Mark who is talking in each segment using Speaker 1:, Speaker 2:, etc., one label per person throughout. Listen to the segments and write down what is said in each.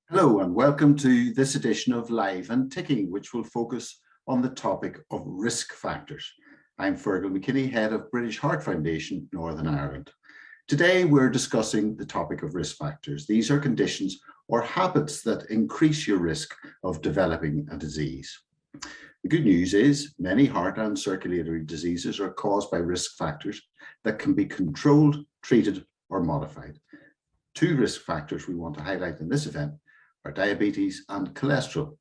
Speaker 1: Hello and welcome to this edition of Live and Ticking, which will focus on the topic of risk factors. I'm Fearghal McKinney, head of British Heart Foundation, Northern Ireland. Today we're discussing the topic of risk factors. These are conditions or habits that increase your risk of developing a disease. The good news is many heart and circulatory diseases are caused by risk factors that can be controlled, treated or modified. Two risk factors we want to highlight in this event are diabetes and cholesterol.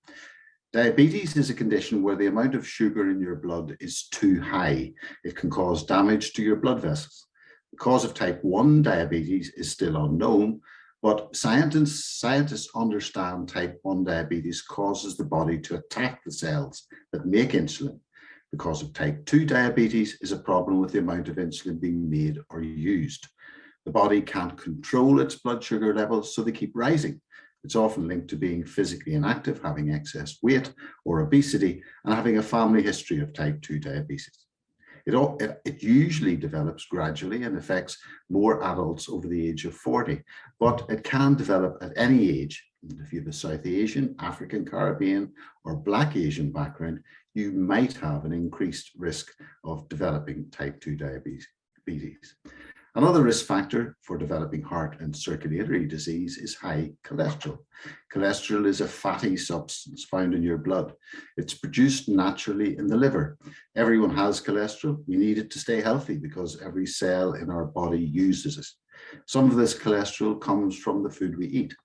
Speaker 1: Diabetes is a condition where the amount of sugar in your blood is too high. It can cause damage to your blood vessels. The cause of type 1 diabetes is still unknown, but scientists understand type 1 diabetes causes the body to attack the cells that make insulin. The cause of type 2 diabetes is a problem with the amount of insulin being made or used. The body can't control its blood sugar levels, so they keep rising. It's often linked to being physically inactive, having excess weight or obesity, and having a family history of type 2 diabetes. It usually develops gradually and affects more adults over the age of 40, but it can develop at any age. And if you have a South Asian, African, Caribbean, or Black Asian background, you might have an increased risk of developing type 2 diabetes. Another risk factor for developing heart and circulatory disease is high cholesterol. Cholesterol is a fatty substance found in your blood. It's produced naturally in the liver. Everyone has cholesterol. We need it to stay healthy because every cell in our body uses it. Some of this cholesterol comes from the food we eat.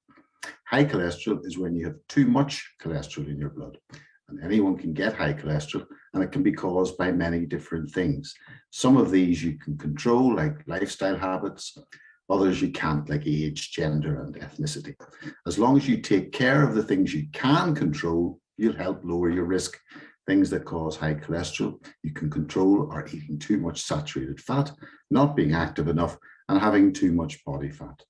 Speaker 1: High cholesterol is when you have too much cholesterol in your blood. And anyone can get high cholesterol, and it can be caused by many different things. Some of these you can control, like lifestyle habits. Others you can't, like age, gender, and ethnicity. As long as you take care of the things you can control, you'll help lower your risk. Things that cause high cholesterol you can control are eating too much saturated fat, not being active enough, and having too much body fat.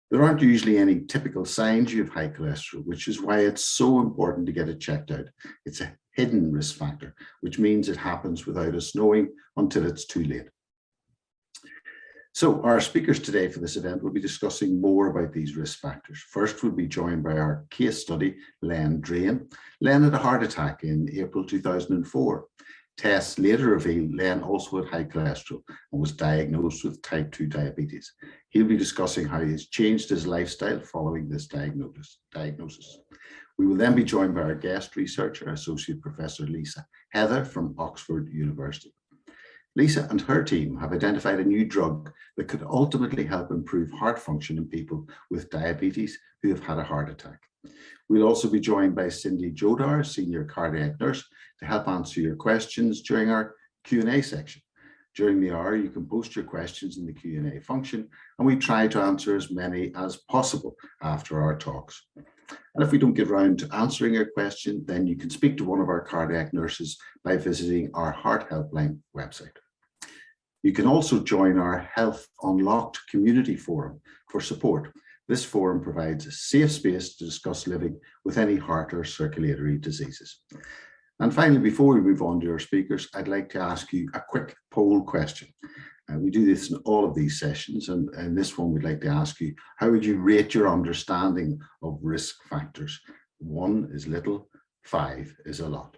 Speaker 1: There aren't usually any typical signs you have high cholesterol, which is why it's so important to get it checked out. It's a hidden risk factor, which means it happens without us knowing until it's too late. So our speakers today for this event will be discussing more about these risk factors. First, we'll be joined by our case study, Len Drane. Len had a heart attack in April 2004. Tests later revealed Len also had high cholesterol and was diagnosed with type 2 diabetes. He'll be discussing how he has changed his lifestyle following this diagnosis. We will then be joined by our guest researcher, Associate Professor Lisa Heather from Oxford University. Lisa and her team have identified a new drug that could ultimately help improve heart function in people with diabetes who have had a heart attack. We'll also be joined by Cindy Jodar, Senior Cardiac Nurse, to help answer your questions during our Q&A section. During the hour, you can post your questions in the Q&A function, and we try to answer as many as possible after our talks. And if we don't get around to answering your question, then you can speak to one of our cardiac nurses by visiting our Heart Helpline website. You can also join our Health Unlocked community forum for support. This forum provides a safe space to discuss living with any heart or circulatory diseases. And finally, before we move on to our speakers, I'd like to ask you a quick poll question. We do this in all of these sessions, and in this one, we'd like to ask you, how would you rate your understanding of risk factors? 1 is little, 5 is a lot.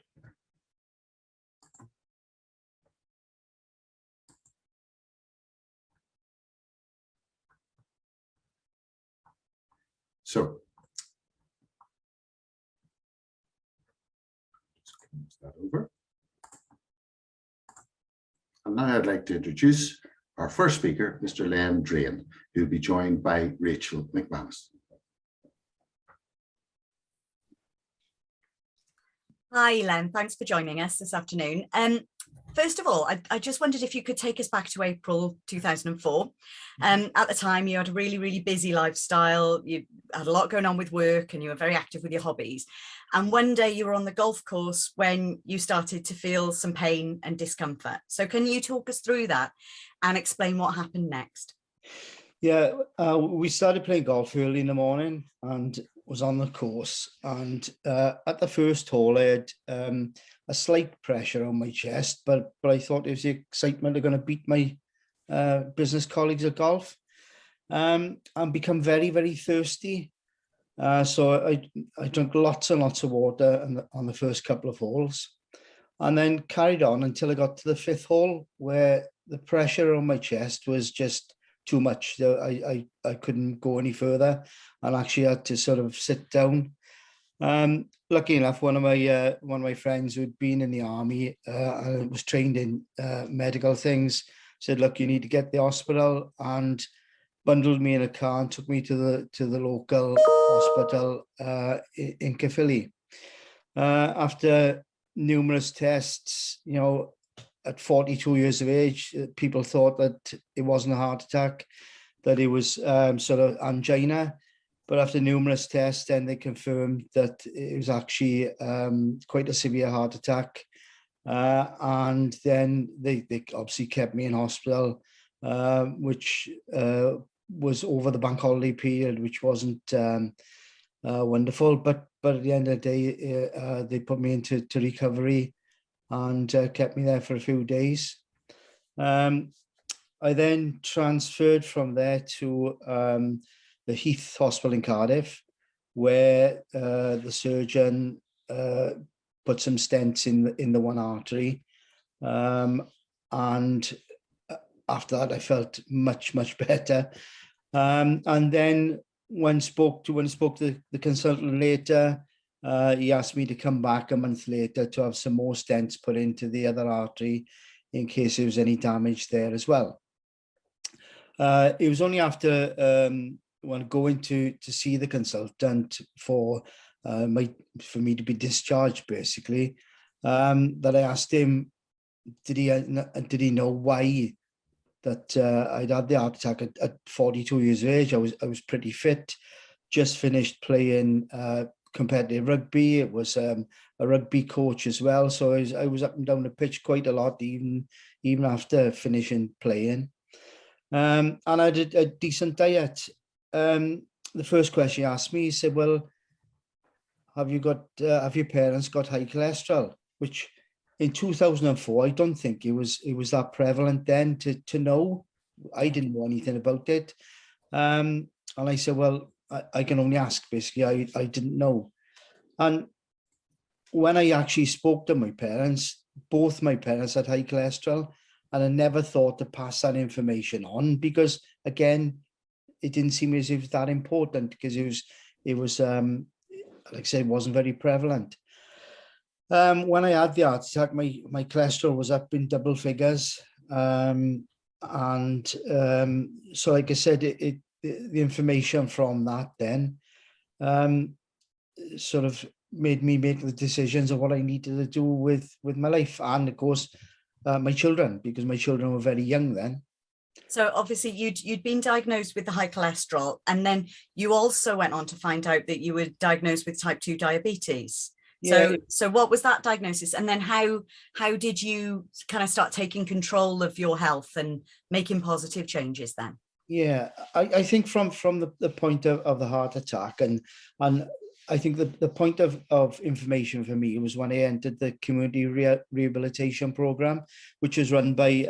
Speaker 1: So, just close that over. And now I'd like to introduce our first speaker, Mr. Len Drane, who will be joined by Rachel MacManus.
Speaker 2: Hi, Len. Thanks for joining us this afternoon. First of all, I just wondered if you could take us back to April 2004. At the time, you had a really, really busy lifestyle. You had a lot going on with work and you were very active with your hobbies. And one day you were on the golf course when you started to feel some pain and discomfort. So can you talk us through that and explain what happened next?
Speaker 3: Yeah, we started playing golf early in the morning and was on the course. And at the first hole, I had a slight pressure on my chest, but I thought it was the excitement of going to beat my business colleagues at golf and become very, very thirsty. So I drank lots and lots of water on the first couple of holes, and then carried on until I got to the fifth hole, where the pressure on my chest was just too much. So I couldn't go any further, and actually had to sort of sit down. Lucky enough, one of my friends who'd been in the army and was trained in medical things said, "Look, you need to get to the hospital," and bundled me in a car and took me to the local hospital in Caerphilly. After numerous tests, you know, at 42 years of age, people thought that it wasn't a heart attack, that it was sort of angina. But after numerous tests, then they confirmed that it was actually quite a severe heart attack. And then they obviously kept me in hospital, which was over the bank holiday period, which wasn't wonderful. But at the end of the day, they put me into recovery and kept me there for a few days. I then transferred from there to the Heath Hospital in Cardiff, where the surgeon put some stents in the one artery, and after that I felt much better. And then when I spoke to the consultant later, he asked me to come back a month later to have some more stents put into the other artery in case there was any damage there as well. It was only after when going to see the consultant for me to be discharged, basically, that I asked him, did he know why that I'd had the heart attack at 42 years of age. I was pretty fit, just finished playing competitive rugby. It was a rugby coach as well, so I was up and down the pitch quite a lot, even after finishing playing. And I did a decent diet. The first question he asked me, he said, "Well, have your parents got high cholesterol?" Which in 2004, I don't think it was that prevalent then to know. I didn't know anything about it. And I said, "Well, I can only ask, basically. I didn't know." And when I actually spoke to my parents, both my parents had high cholesterol, and I never thought to pass that information on because, again, it didn't seem as if it was that important because it was like I said, it wasn't very prevalent. When I had the heart attack, my cholesterol was up in double figures, and so, like I said, the information from that then sort of made me make the decisions of what I needed to do with my life, and of course my children, because my children were very young then.
Speaker 2: So obviously you'd been diagnosed with the high cholesterol, and then you also went on to find out that you were diagnosed with type 2 diabetes. Yeah. So what was that diagnosis? And then how did you kind of start taking control of your health and making positive changes then? Yeah,
Speaker 3: I think from the point of the heart attack, and I think the point of information for me was when I entered the community rehabilitation program, which was run by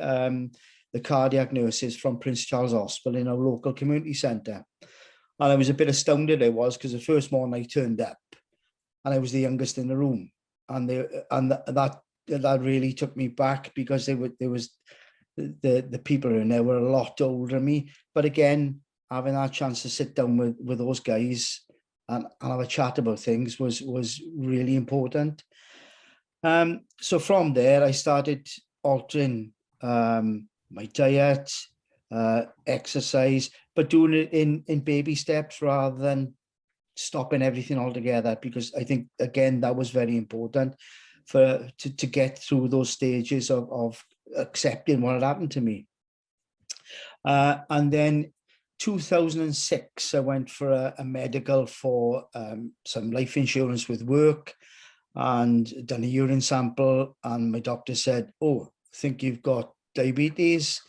Speaker 3: the cardiac nurses from Prince Charles Hospital in our local community centre. And I was a bit astounded, because the first morning I turned up and I was the youngest in the room, and that really took me back, because the people in there were a lot older than me. But again, having that chance to sit down with those guys and have a chat about things was really important. So from there, I started altering my diet, exercise, but doing it in baby steps rather than stopping everything altogether, because I think, again, that was very important to get through those stages of accepting what had happened to me. And then 2006, I went for a medical for some life insurance with work, and done a urine sample, and my doctor said, "Oh, I think you've got diabetes."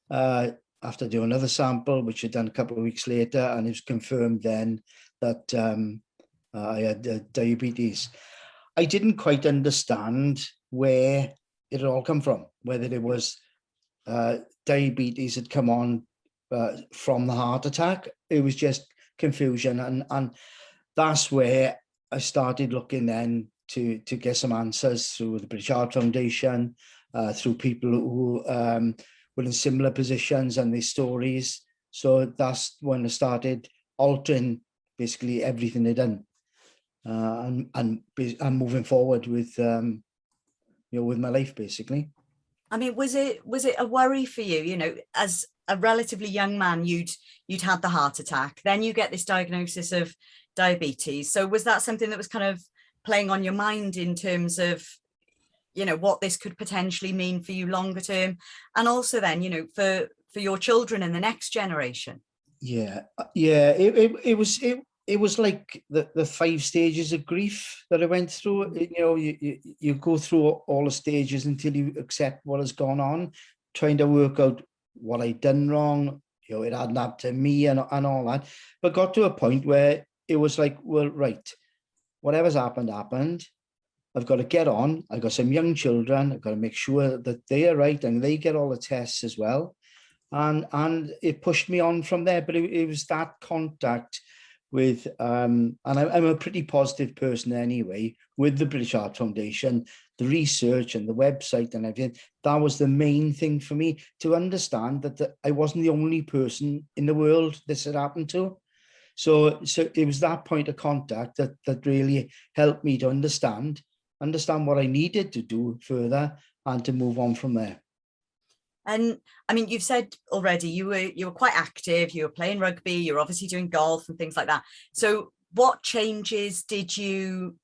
Speaker 3: After doing another sample, which I'd done a couple of weeks later, and it was confirmed then that I had diabetes. I didn't quite understand where it had all come from, whether it was diabetes had come on from the heart attack. It was just confusion, and that's where I started looking then to get some answers through the British Heart Foundation, through people who were in similar positions and their stories. So that's when I started altering basically everything I'd done, and moving forward with with my life basically.
Speaker 2: I mean, was it a worry for you? You know, as a relatively young man, you'd had the heart attack, then you get this diagnosis of diabetes. So was that something that was kind of playing on your mind in terms of, you know, what this could potentially mean for you longer term, and also then, you know, for your children and the next generation?
Speaker 3: Yeah, it was like the 5 stages of grief that I went through. You know, you go through all the stages until you accept what has gone on, trying to work out what I'd done wrong. You know, it hadn't happened to me and all that, but got to a point where it was like, well, right, whatever's happened. I've got to get on. I've got some young children. I've got to make sure that they are right and they get all the tests as well. And it pushed me on from there. But it was that contact with, and I'm a pretty positive person anyway, with the British Heart Foundation, the research and the website and everything. That was the main thing for me, to understand that I wasn't the only person in the world this had happened to. So it was that point of contact that really helped me to understand what I needed to do further and to move on from there.
Speaker 2: And I mean, you've said already you were quite active, you were playing rugby, you're obviously doing golf and things like that. So what changes did you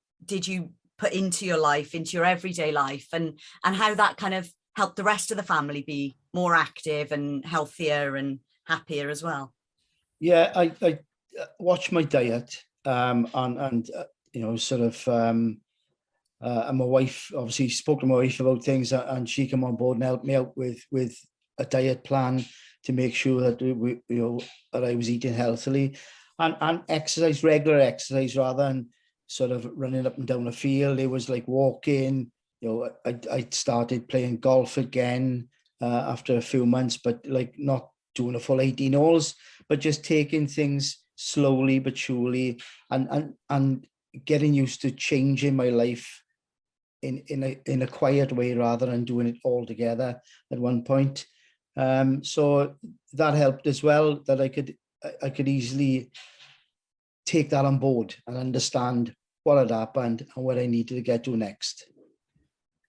Speaker 2: put into your life, into your everyday life, and how that kind of helped the rest of the family be more active and healthier and happier as well?
Speaker 3: Yeah, I watched my diet, and you know, sort of, and my wife, obviously spoke to my wife about things, and she came on board and helped me out with a diet plan to make sure that that I was eating healthily, and exercise, regular exercise, rather than sort of running up and down the field. It was like walking. You know, I started playing golf again after a few months, but like not doing a full 18 holes, but just taking things slowly but surely, and getting used to changing my life in a quiet way rather than doing it all together at one point. So that helped as well, that I could easily take that on board and understand what had happened and what I needed to get to next.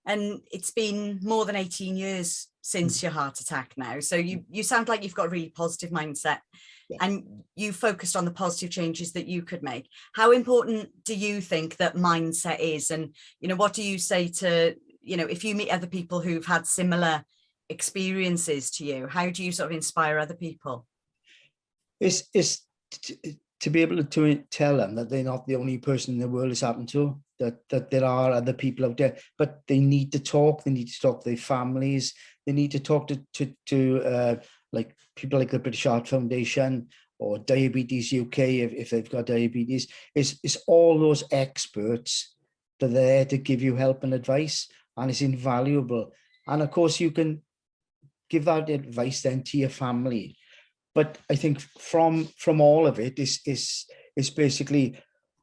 Speaker 2: And it's been more than 18 years since your heart attack now. So you sound like you've got a really positive mindset. Yeah. And you focused on the positive changes that you could make. How important do you think that mindset is? And, you know, what do you say to, you know, if you meet other people who've had similar experiences to you, how do you sort of inspire other people?
Speaker 3: It's to be able to tell them that they're not the only person in the world it's happened to, that there are other people out there, but they need to talk. They need to talk to their families. They need to talk to like people like the British Heart Foundation or Diabetes UK if they've got diabetes. It's all those experts that are there to give you help and advice, and it's invaluable. And of course, you can give that advice then to your family. But I think from all of it is basically,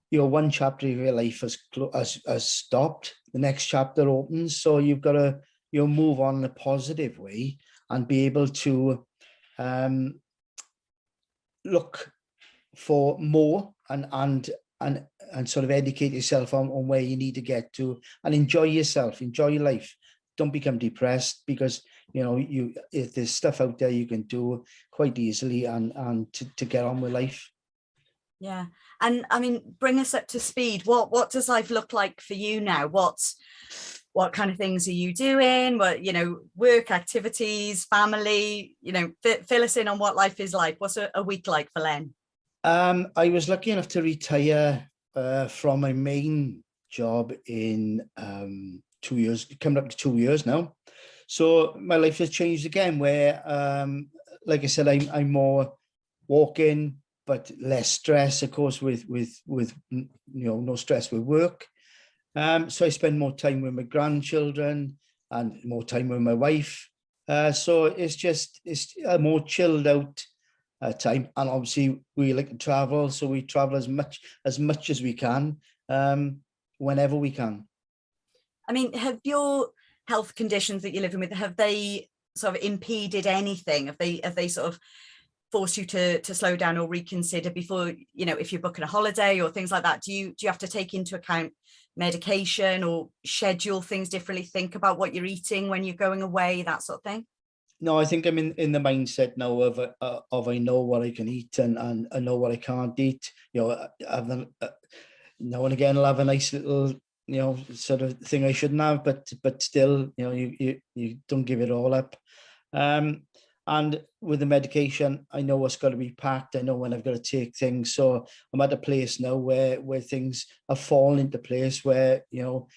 Speaker 3: you know, one chapter of your life has stopped, the next chapter opens. So you've got to, you know, move on in a positive way and be able to look for more and sort of educate yourself on where you need to get to, and enjoy yourself, enjoy your life. Don't become depressed, because you know if there's stuff out there you can do quite easily and to get on with life. Yeah.
Speaker 2: And I mean, bring us up to speed. What does life look like for you now? What kind of things are you doing? What, you know, work, activities, family, you know, fill us in on what life is like. What's a week like for Len?
Speaker 3: I was lucky enough to retire from my main job in 2 years, coming up to 2 years now. So my life has changed again, where, like I said, I'm more walking, but less stress, of course, with you know, no stress with work. So I spend more time with my grandchildren and more time with my wife. So it's a more chilled out time. And obviously we like to travel, so we travel as much as we can, whenever we can.
Speaker 2: I mean, have your health conditions that you're living with, have they sort of impeded anything? Have they sort of forced you to slow down or reconsider before, you know, if you're booking a holiday or things like that? Do you have to take into account medication or schedule things differently, think about what you're eating when you're going away, that sort of thing?
Speaker 3: No, I think I'm in the mindset now of I know what I can eat and I know what I can't eat. You know, now and again I'll have a nice little, you know, sort of thing I shouldn't have, but still, you know, you don't give it all up. And with the medication, I know what's got to be packed. I know when I've got to take things. So I'm at a place now where things have fallen into place where, you know,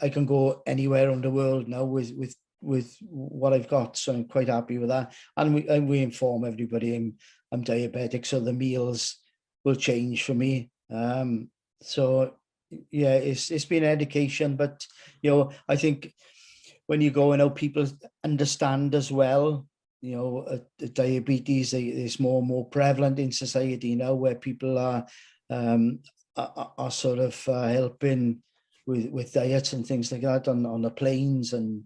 Speaker 3: I can go anywhere around the world now with what I've got. So I'm quite happy with that. And we inform everybody I'm diabetic, so the meals will change for me. So yeah, it's been education, but you know, I think when you go, you know, people understand as well. You know, diabetes is more and more prevalent in society now, where people are sort of helping with diets and things like that on the planes and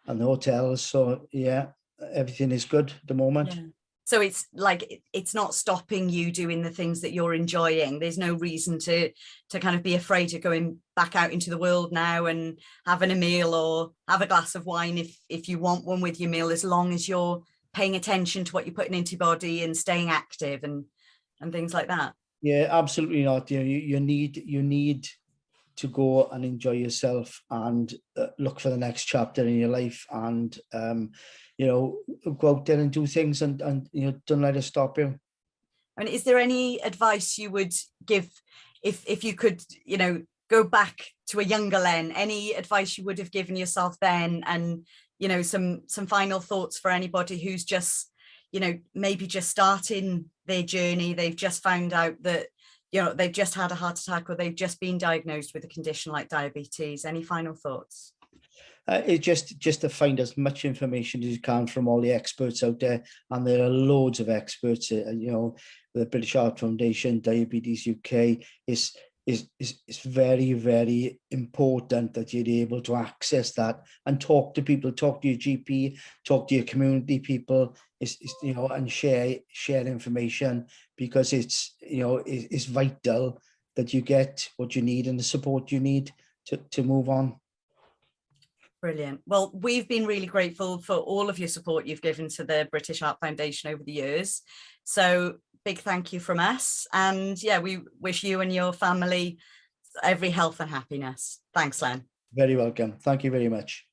Speaker 3: the hotels. So yeah, everything is good at the moment.
Speaker 2: Yeah. So it's like, it's not stopping you doing the things that you're enjoying. There's no reason to kind of be afraid of going back out into the world now and having a meal or have a glass of wine if you want one with your meal, as long as you're paying attention to what you're putting into your body and staying active and things like that.
Speaker 3: Yeah, absolutely not. You know, you need to go and enjoy yourself and look for the next chapter in your life, and you know, go out there and do things, and you know, don't let it stop you.
Speaker 2: I mean, is there any advice you would give if you could, you know, go back to a younger Len? Any advice you would have given yourself then, and you know, some final thoughts for anybody who's just, you know, maybe just starting their journey? They've just found out that, you know, they've just had a heart attack or they've just been diagnosed with a condition like diabetes. Any final thoughts?
Speaker 3: It's just to find as much information as you can from all the experts out there, and there are loads of experts. You know, the British Heart Foundation, Diabetes UK is very, very important that you're able to access that and talk to people, talk to your GP, talk to your community people, you know, and share information, because it's, you know, it's vital that you get what you need and the support you need to move on.
Speaker 2: Brilliant. Well, we've been really grateful for all of your support you've given to the British Heart Foundation over the years. So big thank you from us. And yeah, we wish you and your family every health and happiness. Thanks, Len.
Speaker 3: Very welcome. Thank you very much.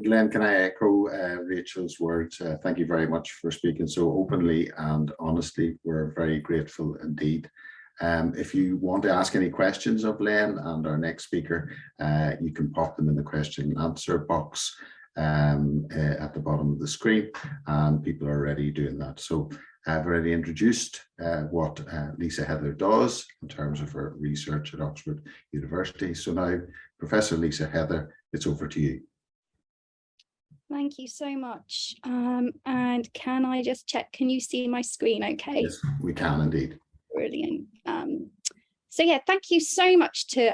Speaker 1: Len, can I echo Rachel's words? Thank you very much for speaking so openly and honestly. We're very grateful indeed. If you want to ask any questions of Len and our next speaker, you can pop them in the question and answer box at the bottom of the screen, and people are already doing that. So I've already introduced what Lisa Heather does in terms of her research at Oxford University. So now, Professor Lisa Heather, it's over to you.
Speaker 4: Thank you so much. And can I just check, can you see my screen okay?
Speaker 1: Yes, we can indeed.
Speaker 4: Brilliant. So yeah, thank you so much to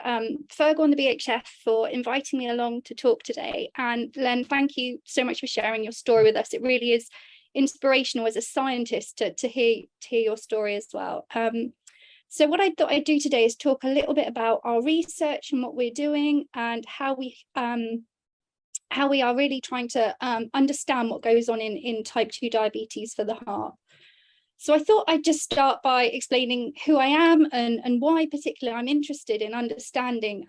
Speaker 4: Fearghal and the BHF for inviting me along to talk today. And Len, thank you so much for sharing your story with us. It really is inspirational as a scientist to hear your story as well. So what I thought I'd do today is talk a little bit about our research and what we're doing, and how we are really trying to understand what goes on in type 2 diabetes for the heart. So I thought I'd just start by explaining who I am and why particularly I'm interested in understanding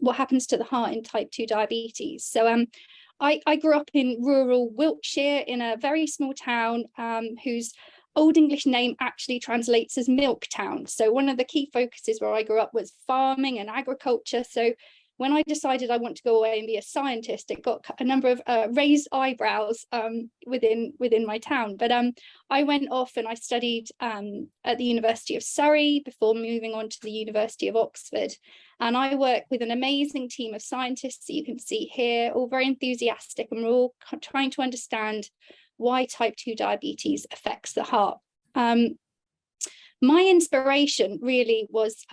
Speaker 4: what happens to the heart in type 2 diabetes. So I grew up in rural Wiltshire in a very small town whose Old English name actually translates as Milk Town. So one of the key focuses where I grew up was farming and agriculture. So when I decided I want to go away and be a scientist, it got a number of raised eyebrows within my town. But I went off and I studied at the University of Surrey before moving on to the University of Oxford. And I work with an amazing team of scientists that you can see here, all very enthusiastic, and we're all trying to understand why type 2 diabetes affects the heart. My inspiration really was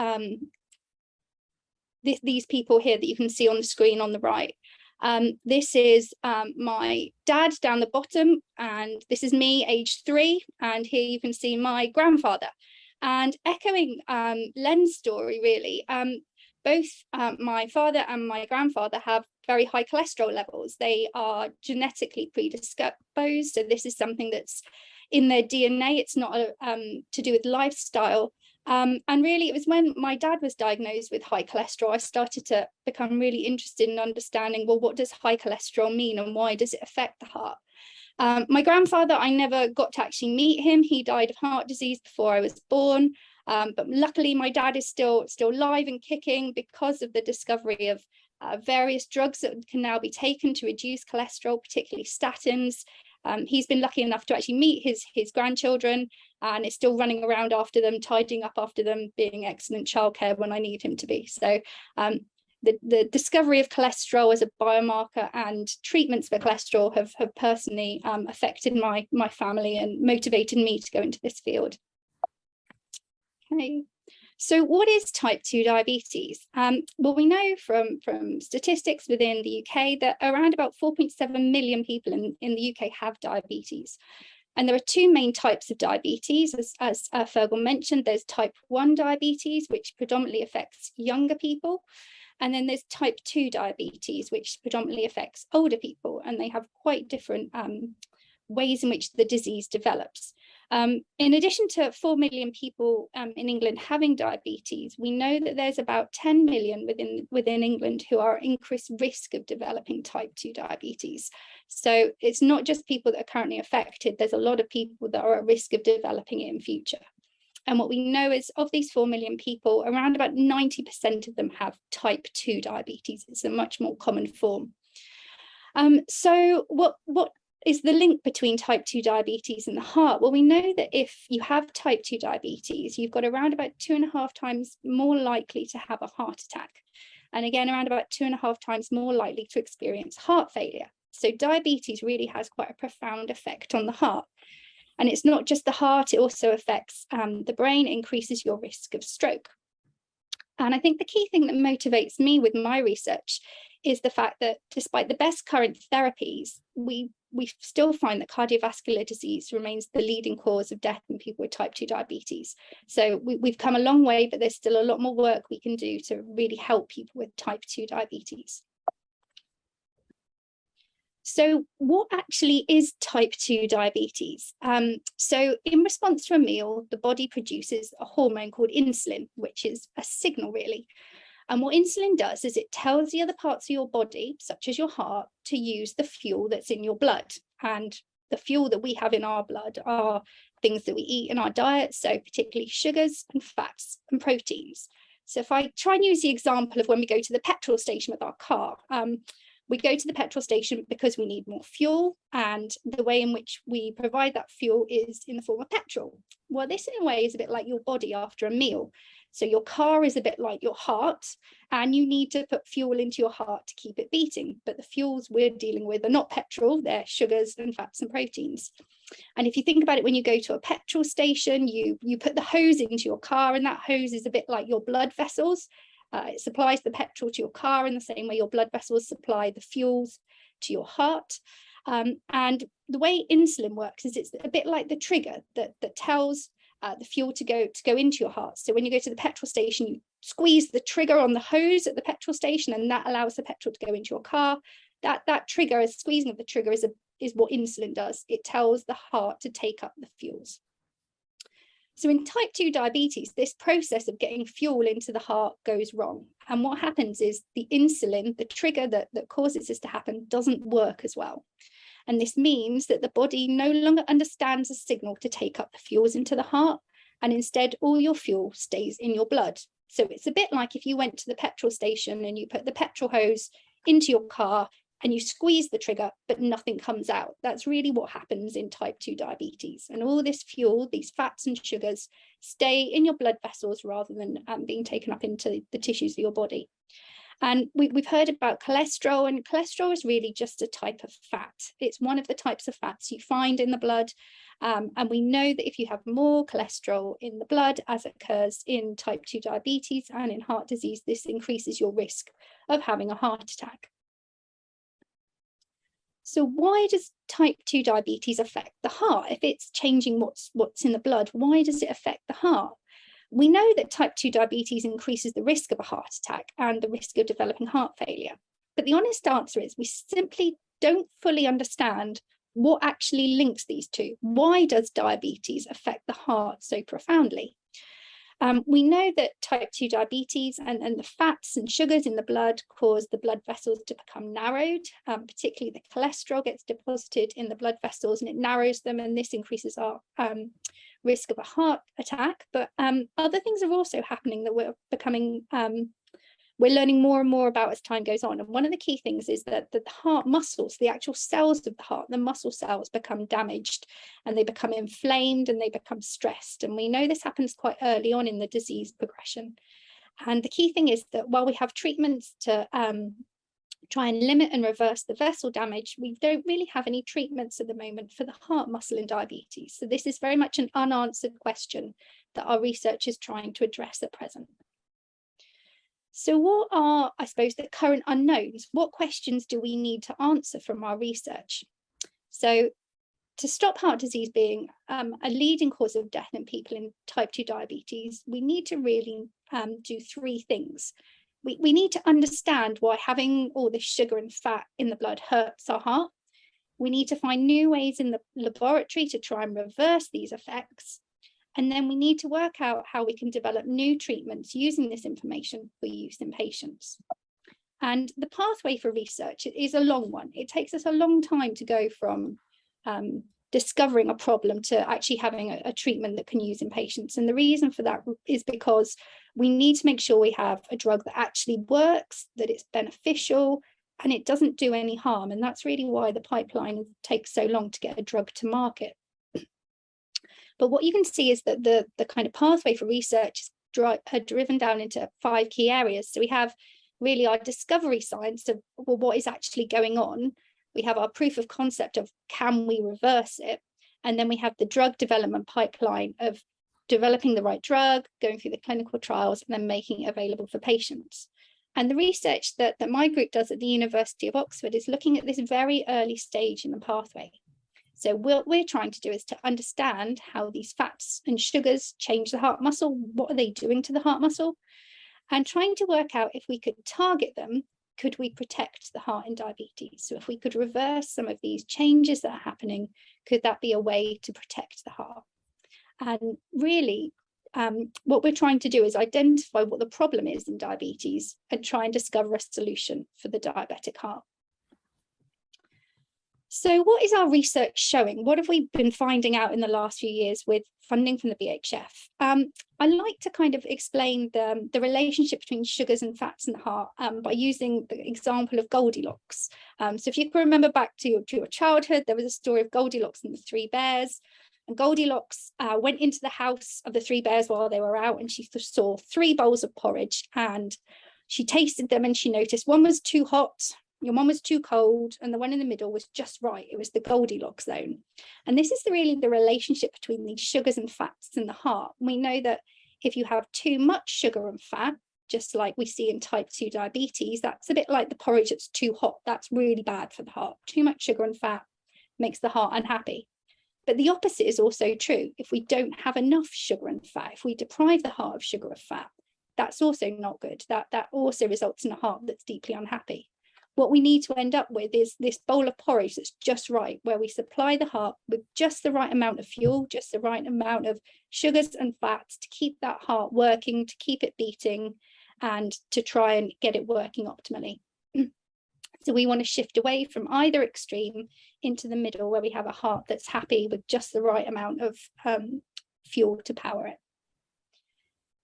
Speaker 4: these people here that you can see on the screen on the right. This is my dad down the bottom, and this is me, age 3, and here you can see my grandfather. And echoing Len's story, really, both my father and my grandfather have very high cholesterol levels. They are genetically predisposed, so this is something that's in their DNA. It's not to do with lifestyle. And really, it was when my dad was diagnosed with high cholesterol, I started to become really interested in understanding, well, what does high cholesterol mean and why does it affect the heart? My grandfather, I never got to actually meet him. He died of heart disease before I was born. But luckily, my dad is still live and kicking because of the discovery of various drugs that can now be taken to reduce cholesterol, particularly statins. He's been lucky enough to actually meet his grandchildren, and is still running around after them, tidying up after them, being excellent childcare when I need him to be. So the discovery of cholesterol as a biomarker and treatments for cholesterol have personally affected my family and motivated me to go into this field. Okay. So what is type 2 diabetes? Well, we know from statistics within the UK that around about 4.7 million people in the UK have diabetes. And there are two main types of diabetes, as Fearghal mentioned. There's type 1 diabetes, which predominantly affects younger people. And then there's type 2 diabetes, which predominantly affects older people. And they have quite different ways in which the disease develops. In addition to 4 million people in England having diabetes, we know that there's about 10 million within England who are at increased risk of developing type 2 diabetes. So it's not just people that are currently affected, there's a lot of people that are at risk of developing it in future. And what we know is of these 4 million people, around about 90% of them have type 2 diabetes. It's a much more common form. So what is the link between type 2 diabetes and the heart? Well, we know that if you have type 2 diabetes, you've got around about 2.5 times more likely to have a heart attack. And again, around about 2.5 times more likely to experience heart failure. So diabetes really has quite a profound effect on the heart. And it's not just the heart, it also affects the brain, increases your risk of stroke. And I think the key thing that motivates me with my research is the fact that despite the best current therapies, we still find that cardiovascular disease remains the leading cause of death in people with type 2 diabetes. So we've come a long way, but there's still a lot more work we can do to really help people with type 2 diabetes. So what actually is type 2 diabetes? So in response to a meal, the body produces a hormone called insulin, which is a signal really. And what insulin does is it tells the other parts of your body, such as your heart, to use the fuel that's in your blood. And the fuel that we have in our blood are things that we eat in our diet, so particularly sugars and fats and proteins. So if I try and use the example of when we go to the petrol station with our car, we go to the petrol station because we need more fuel, and the way in which we provide that fuel is in the form of petrol. Well, this in a way is a bit like your body after a meal. So your car is a bit like your heart, and you need to put fuel into your heart to keep it beating. But the fuels we're dealing with are not petrol, they're sugars and fats and proteins. And if you think about it, when you go to a petrol station, you put the hose into your car, and that hose is a bit like your blood vessels. It supplies the petrol to your car in the same way your blood vessels supply the fuels to your heart. And the way insulin works is it's a bit like the trigger that tells the fuel to go into your heart. So when you go to the petrol station, you squeeze the trigger on the hose at the petrol station, and that allows the petrol to go into your car. That trigger, a squeezing of the trigger, is what insulin does. It tells the heart to take up the fuels. So in type 2 diabetes, this process of getting fuel into the heart goes wrong. And what happens is the insulin, the trigger that causes this to happen, doesn't work as well. And this means that the body no longer understands a signal to take up the fuels into the heart, and instead all your fuel stays in your blood. So it's a bit like if you went to the petrol station and you put the petrol hose into your car and you squeeze the trigger, but nothing comes out. That's really what happens in type 2 diabetes. And all this fuel, these fats and sugars, stay in your blood vessels rather than being taken up into the tissues of your body. And we've heard about cholesterol, and cholesterol is really just a type of fat. It's one of the types of fats you find in the blood. And we know that if you have more cholesterol in the blood, as occurs in type 2 diabetes and in heart disease, this increases your risk of having a heart attack. So why does type 2 diabetes affect the heart? If it's changing what's in the blood, why does it affect the heart? We know that type 2 diabetes increases the risk of a heart attack and the risk of developing heart failure. But the honest answer is we simply don't fully understand what actually links these two. Why does diabetes affect the heart so profoundly? We know that type 2 diabetes and the fats and sugars in the blood cause the blood vessels to become narrowed, particularly the cholesterol gets deposited in the blood vessels and it narrows them, and this increases our risk of a heart attack. But other things are also happening that we're learning more and more about as time goes on. And one of the key things is that the heart muscles, the actual cells of the heart, the muscle cells become damaged and they become inflamed and they become stressed. And we know this happens quite early on in the disease progression. And the key thing is that while we have treatments to try and limit and reverse the vessel damage, we don't really have any treatments at the moment for the heart muscle in diabetes. So this is very much an unanswered question that our research is trying to address at present. So what are, I suppose, the current unknowns? What questions do we need to answer from our research? So to stop heart disease being a leading cause of death in people in type 2 diabetes, we need to really do three things. We need to understand why having all this sugar and fat in the blood hurts our heart. We need to find new ways in the laboratory to try and reverse these effects. And then we need to work out how we can develop new treatments using this information for use in patients. And the pathway for research is a long one. It takes us a long time to go from discovering a problem to actually having a treatment that can use in patients. And the reason for that is because we need to make sure we have a drug that actually works, that it's beneficial, and it doesn't do any harm. And that's really why the pipeline takes so long to get a drug to market. But what you can see is that the kind of pathway for research is driven down into 5 key areas. So we have really our discovery science of, well, what is actually going on? We have our proof of concept of, can we reverse it? And then we have the drug development pipeline of developing the right drug, going through the clinical trials, and then making it available for patients. And the research that my group does at the University of Oxford is looking at this very early stage in the pathway. So what we're trying to do is to understand how these fats and sugars change the heart muscle. What are they doing to the heart muscle? And trying to work out, if we could target them, could we protect the heart in diabetes? So if we could reverse some of these changes that are happening, could that be a way to protect the heart? And really, what we're trying to do is identify what the problem is in diabetes and try and discover a solution for the diabetic heart. So what is our research showing? What have we been finding out in the last few years with funding from the BHF? I like to kind of explain the relationship between sugars and fats in the heart by using the example of Goldilocks. So if you can remember back to your childhood, there was a story of Goldilocks and the 3 bears. And Goldilocks went into the house of the 3 bears while they were out, and she saw 3 bowls of porridge, and she tasted them and she noticed one was too hot, one was too cold, and the one in the middle was just right. It was the Goldilocks zone. And this is really the relationship between these sugars and fats in the heart. We know that if you have too much sugar and fat, just like we see in type 2 diabetes, that's a bit like the porridge that's too hot. That's really bad for the heart. Too much sugar and fat makes the heart unhappy. But the opposite is also true. If we don't have enough sugar and fat, if we deprive the heart of sugar or fat, that's also not good. That also results in a heart that's deeply unhappy. What we need to end up with is this bowl of porridge that's just right, where we supply the heart with just the right amount of fuel, just the right amount of sugars and fats to keep that heart working, to keep it beating, and to try and get it working optimally. So we want to shift away from either extreme into the middle, where we have a heart that's happy with just the right amount of fuel to power it.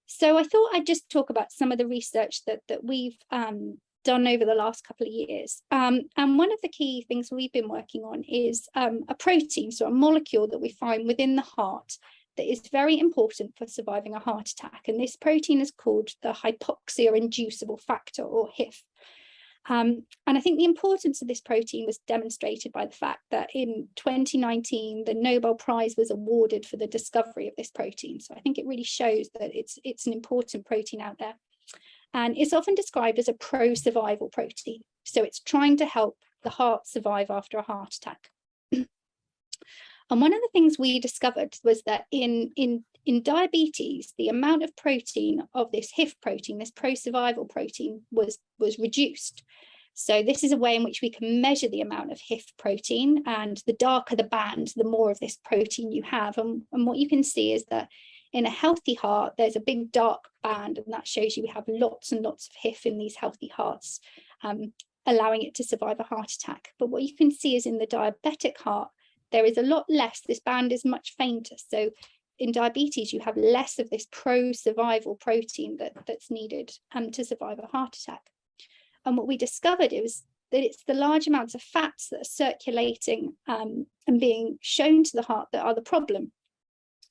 Speaker 4: So I thought I'd just talk about some of the research that we've done over the last couple of years. And one of the key things we've been working on is a protein, so a molecule that we find within the heart that is very important for surviving a heart attack. And this protein is called the hypoxia-inducible factor, or HIF. And I think the importance of this protein was demonstrated by the fact that in 2019, the Nobel Prize was awarded for the discovery of this protein. So I think it really shows that it's an important protein out there. And it's often described as a pro-survival protein. So it's trying to help the heart survive after a heart attack. And one of the things we discovered was that in diabetes, the amount of protein of this HIF protein, this pro-survival protein, was reduced. So this is a way in which we can measure the amount of HIF protein, and the darker the band, the more of this protein you have. And what you can see is that in a healthy heart, there's a big dark band, and that shows you we have lots and lots of HIF in these healthy hearts, allowing it to survive a heart attack. But what you can see is in the diabetic heart, there is a lot less. This band is much fainter. So in diabetes, you have less of this pro-survival protein that's needed to survive a heart attack. And what we discovered is that it's the large amounts of fats that are circulating and being shown to the heart that are the problem.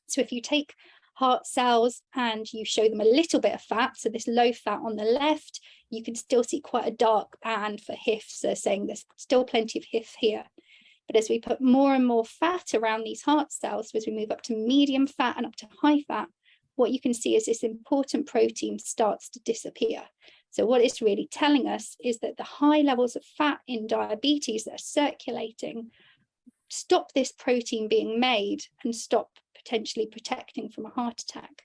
Speaker 4: So if you take heart cells and you show them a little bit of fat, so this low fat on the left, you can still see quite a dark band for HIF, so saying there's still plenty of HIF here. But as we put more and more fat around these heart cells, so as we move up to medium fat and up to high fat, what you can see is this important protein starts to disappear. So what it's really telling us is that the high levels of fat in diabetes that are circulating stop this protein being made and stop potentially protecting from a heart attack.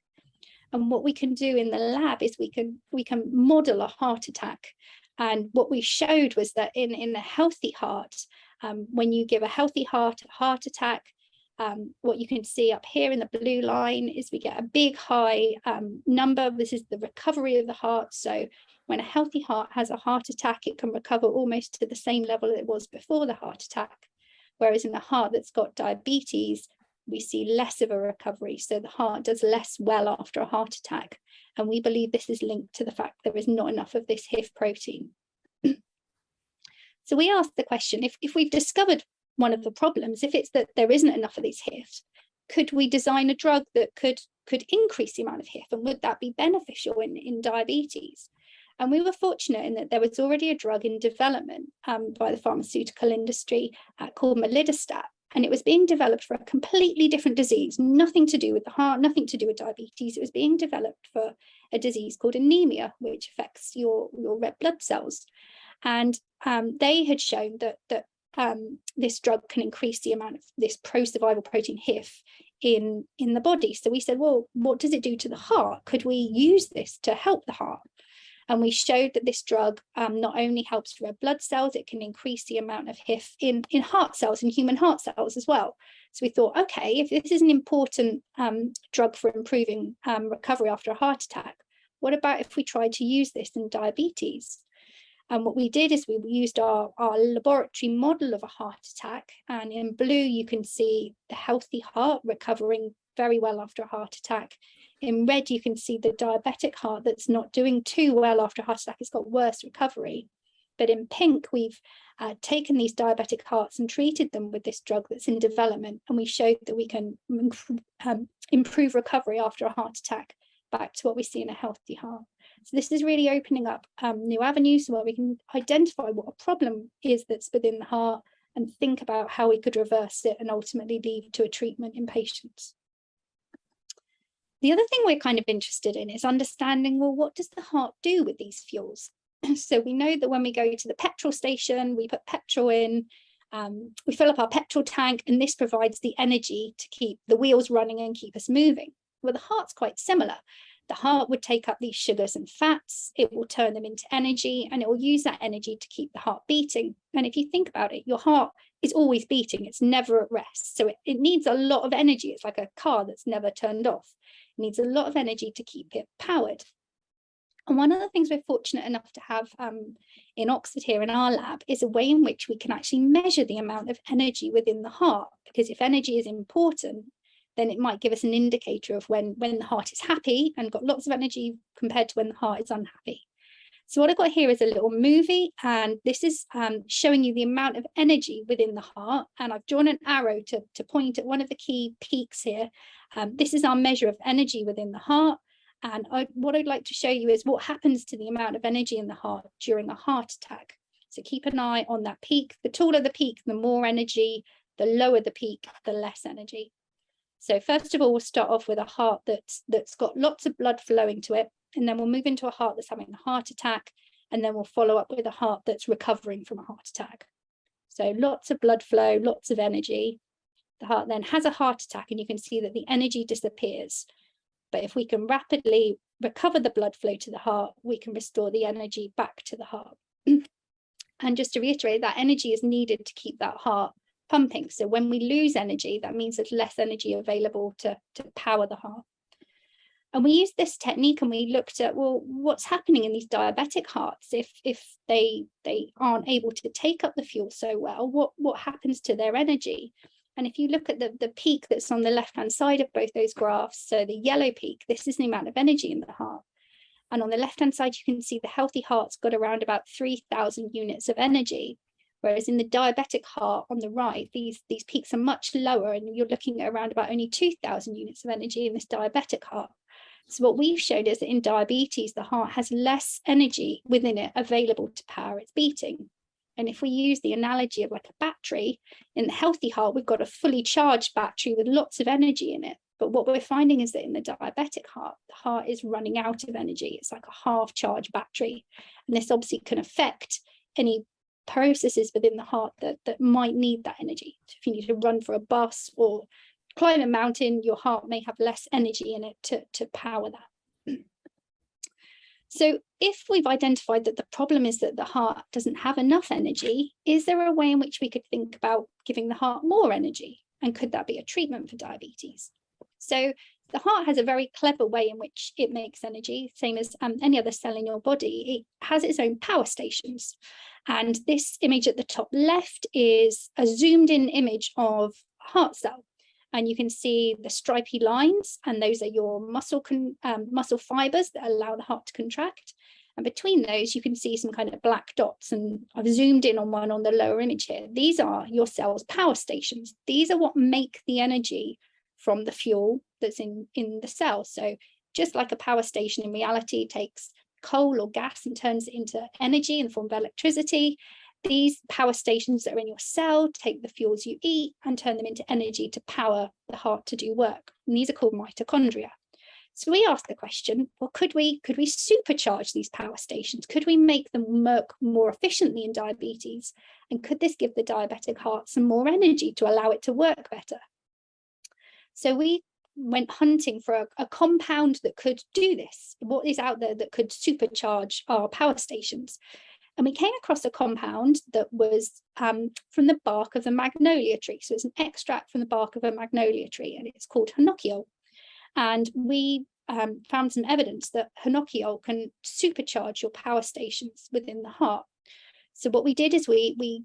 Speaker 4: And what we can do in the lab is we can model a heart attack. And what we showed was that in a healthy heart, when you give a healthy heart a heart attack, what you can see up here in the blue line is we get a big high number. This is the recovery of the heart. So when a healthy heart has a heart attack, it can recover almost to the same level it was before the heart attack. Whereas in a heart that's got diabetes, we see less of a recovery. So the heart does less well after a heart attack. And we believe this is linked to the fact there is not enough of this HIF protein. So we asked the question, if we've discovered one of the problems, if it's that there isn't enough of these HIF, could we design a drug that could increase the amount of HIF, and would that be beneficial in diabetes? And we were fortunate in that there was already a drug in development by the pharmaceutical industry called melidostat, and it was being developed for a completely different disease, nothing to do with the heart, nothing to do with diabetes. It was being developed for a disease called anemia, which affects your red blood cells. And they had shown that this drug can increase the amount of this pro-survival protein HIF in the body. So we said, well, what does it do to the heart? Could we use this to help the heart? And we showed that this drug not only helps red blood cells, it can increase the amount of HIF in heart cells, in human heart cells as well. So we thought, okay, if this is an important drug for improving recovery after a heart attack, what about if we tried to use this in diabetes? And what we did is we used our laboratory model of a heart attack. And in blue, you can see the healthy heart recovering very well after a heart attack. In red, you can see the diabetic heart that's not doing too well after a heart attack. It's got worse recovery. But in pink, we've taken these diabetic hearts and treated them with this drug that's in development. And we showed that we can improve recovery after a heart attack back to what we see in a healthy heart. So this is really opening up new avenues where we can identify what a problem is that's within the heart and think about how we could reverse it and ultimately lead to a treatment in patients. The other thing we're kind of interested in is understanding, well, what does the heart do with these fuels? So we know that when we go to the petrol station, we put petrol in, we fill up our petrol tank, and this provides the energy to keep the wheels running and keep us moving. Well, the heart's quite similar. The heart would take up these sugars and fats, it will turn them into energy, and it will use that energy to keep the heart beating. And if you think about it, your heart is always beating, it's never at rest. So it needs a lot of energy. It's like a car that's never turned off. It needs a lot of energy to keep it powered. And one of the things we're fortunate enough to have in Oxford here in our lab is a way in which we can actually measure the amount of energy within the heart, because if energy is important, then it might give us an indicator of when the heart is happy and got lots of energy compared to when the heart is unhappy. So what I've got here is a little movie, and this is showing you the amount of energy within the heart. And I've drawn an arrow to point at one of the key peaks here. This is our measure of energy within the heart. And what I'd like to show you is what happens to the amount of energy in the heart during a heart attack. So keep an eye on that peak. The taller the peak, the more energy. The lower the peak, the less energy. So first of all, we'll start off with a heart that's got lots of blood flowing to it. And then we'll move into a heart that's having a heart attack. And then we'll follow up with a heart that's recovering from a heart attack. So lots of blood flow, lots of energy. The heart then has a heart attack, and you can see that the energy disappears. But if we can rapidly recover the blood flow to the heart, we can restore the energy back to the heart. And just to reiterate, that energy is needed to keep that heart pumping. So when we lose energy, that means there's less energy available to power the heart. And we used this technique, and we looked at, well, what's happening in these diabetic hearts if they aren't able to take up the fuel so well? What happens to their energy? And if you look at the peak that's on the left-hand side of both those graphs, so the yellow peak, this is the amount of energy in the heart. And on the left-hand side, you can see the healthy heart's got around about 3,000 units of energy. Whereas in the diabetic heart on the right, these peaks are much lower, and you're looking at around about only 2,000 units of energy in this diabetic heart. So what we've showed is that in diabetes, the heart has less energy within it available to power its beating. And if we use the analogy of like a battery, in the healthy heart, we've got a fully charged battery with lots of energy in it. But what we're finding is that in the diabetic heart, the heart is running out of energy. It's like a half-charged battery. And this obviously can affect any processes within the heart that might need that energy. So if you need to run for a bus or climb a mountain, your heart may have less energy in it to power that. So if we've identified that the problem is that the heart doesn't have enough energy, is there a way in which we could think about giving the heart more energy? And could that be a treatment for diabetes? So the heart has a very clever way in which it makes energy, same as any other cell in your body. It has its own power stations. And this image at the top left is a zoomed in image of a heart cell. And you can see the stripy lines, and those are your muscle fibers that allow the heart to contract. And between those, you can see some kind of black dots. And I've zoomed in on one on the lower image here. These are your cell's power stations. These are what make the energy from the fuel that's in the cell. So just like a power station in reality takes coal or gas and turns it into energy in the form of electricity, these power stations that are in your cell take the fuels you eat and turn them into energy to power the heart to do work. And these are called mitochondria. So we ask the question, well, could we supercharge these power stations? Could we make them work more efficiently in diabetes? And could this give the diabetic heart some more energy to allow it to work better? So we went hunting for a compound that could do this. What is out there that could supercharge our power stations? And we came across a compound that was from the bark of the magnolia tree. So it's an extract from the bark of a magnolia tree, and it's called hinokiol. And we found some evidence that hinokiol can supercharge your power stations within the heart. So what we did is we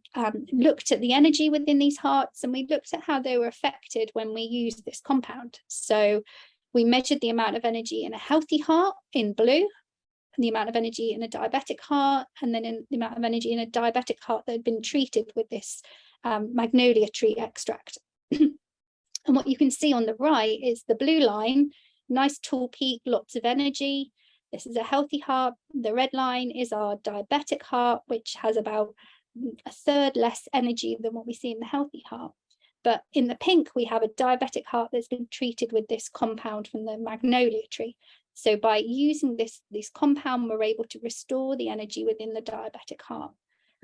Speaker 4: looked at the energy within these hearts, and we looked at how they were affected when we used this compound. So we measured the amount of energy in a healthy heart in blue, and the amount of energy in a diabetic heart, and then in the amount of energy in a diabetic heart that had been treated with this magnolia tree extract. And what you can see on the right is the blue line, nice tall peak, lots of energy. This is a healthy heart. The red line is our diabetic heart, which has about a third less energy than what we see in the healthy heart. But in the pink, we have a diabetic heart that's been treated with this compound from the magnolia tree. So by using this compound, we're able to restore the energy within the diabetic heart.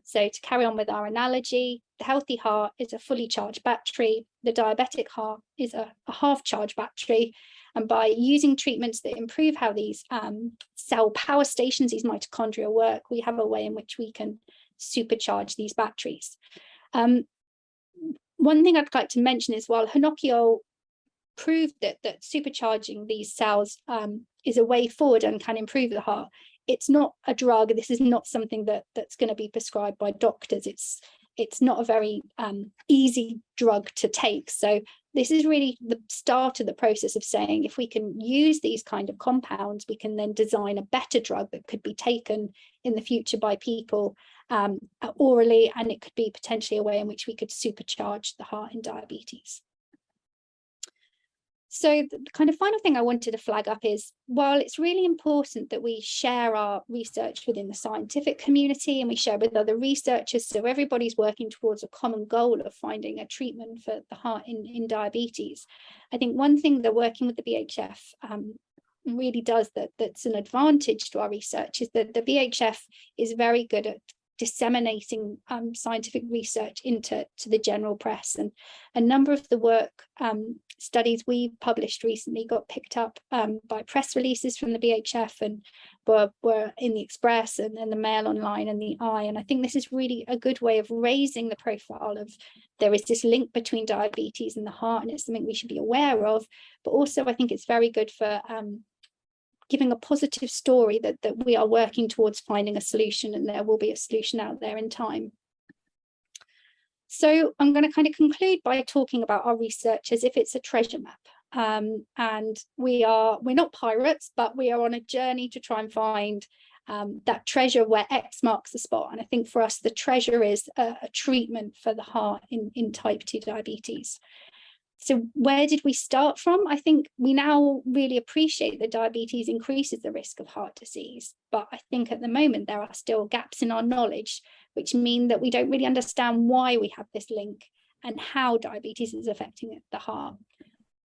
Speaker 4: So to carry on with our analogy, the healthy heart is a fully charged battery. The diabetic heart is a half-charged battery. And by using treatments that improve how these cell power stations, these mitochondria work, we have a way in which we can supercharge these batteries. One thing I'd like to mention is while hinokiol proved that supercharging these cells is a way forward and can improve the heart, it's not a drug. This is not something that's going to be prescribed by doctors. it's not a very easy drug to take. So this is really the start of the process of saying, if we can use these kind of compounds, we can then design a better drug that could be taken in the future by people orally, and it could be potentially a way in which we could supercharge the heart in diabetes. So the kind of final thing I wanted to flag up is, while it's really important that we share our research within the scientific community and we share with other researchers, so everybody's working towards a common goal of finding a treatment for the heart in diabetes, I think one thing that working with the BHF really does that's an advantage to our research is that the BHF is very good at disseminating scientific research into the general press, and a number of the work studies we published recently got picked up by press releases from the BHF and were in the Express and the Mail Online and the Eye. And I think this is really a good way of raising the profile of, there is this link between diabetes and the heart, and it's something we should be aware of. But also I think it's very good for giving a positive story that we are working towards finding a solution, and there will be a solution out there in time. So I'm going to kind of conclude by talking about our research as if it's a treasure map. And we're not pirates, but we are on a journey to try and find that treasure where X marks the spot. And I think for us, the treasure is a treatment for the heart in type 2 diabetes. So where did we start from? I think we now really appreciate that diabetes increases the risk of heart disease, but I think at the moment there are still gaps in our knowledge, which mean that we don't really understand why we have this link and how diabetes is affecting the heart.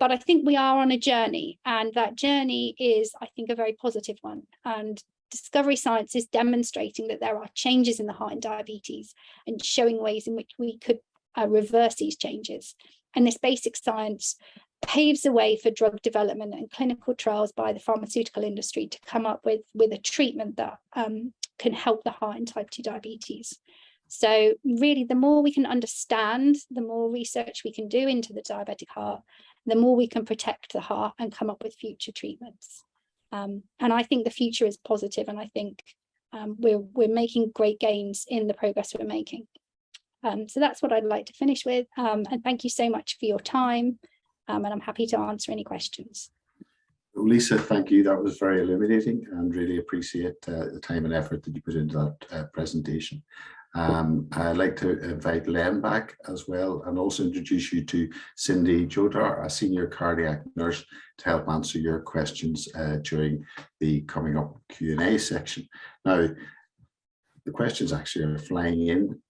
Speaker 4: But I think we are on a journey, and that journey is, I think, a very positive one. And Discovery Science is demonstrating that there are changes in the heart in diabetes and showing ways in which we could reverse these changes. And this basic science paves the way for drug development and clinical trials by the pharmaceutical industry to come up with a treatment that can help the heart in type 2 diabetes. So really, the more we can understand, the more research we can do into the diabetic heart, the more we can protect the heart and come up with future treatments. And I think the future is positive, and I think we're making great gains in the progress we're making. So that's what I'd like to finish with. And thank you so much for your time. And I'm happy to answer any questions.
Speaker 1: Lisa, thank you. That was very illuminating, and really appreciate the time and effort that you put into that presentation. I'd like to invite Len back as well, and also introduce you to Cindy Jodar, a senior cardiac nurse, to help answer your questions during the coming up Q&A section. Now, the questions actually are flying in.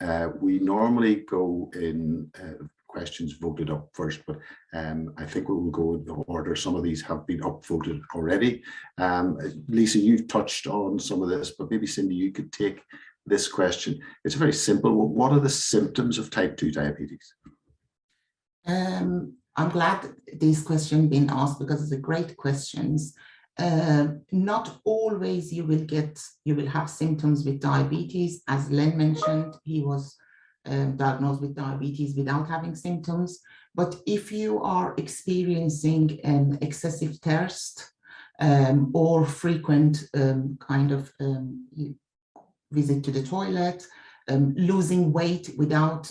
Speaker 1: We normally go in questions voted up first, but I think we will go in the order. Some of these have been upvoted already. Lisa, you've touched on some of this, but maybe Cindy, you could take this question. It's a very simple one. What are the symptoms of type 2 diabetes?
Speaker 5: I'm glad this question been asked, because it's a great questions. Not always you will have symptoms with diabetes. As Len mentioned, he was diagnosed with diabetes without having symptoms. But if you are experiencing an excessive thirst or frequent visit to the toilet, losing weight without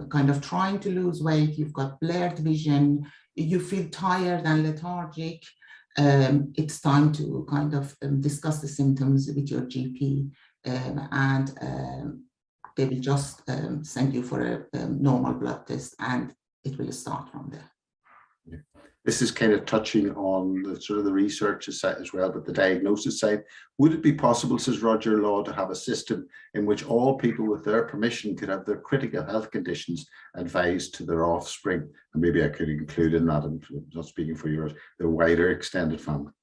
Speaker 5: kind of trying to lose weight, you've got blurred vision, you feel tired and lethargic, it's time to kind of discuss the symptoms with your GP, and they will just send you for a normal blood test, and it will start from there.
Speaker 1: Yeah. This is kind of touching on the sort of the research side as well, but the diagnosis side. Would it be possible, says Roger Law, to have a system in which all people with their permission could have their critical health conditions advised to their offspring? And maybe I could include in that, I'm not speaking for yours, the wider extended family.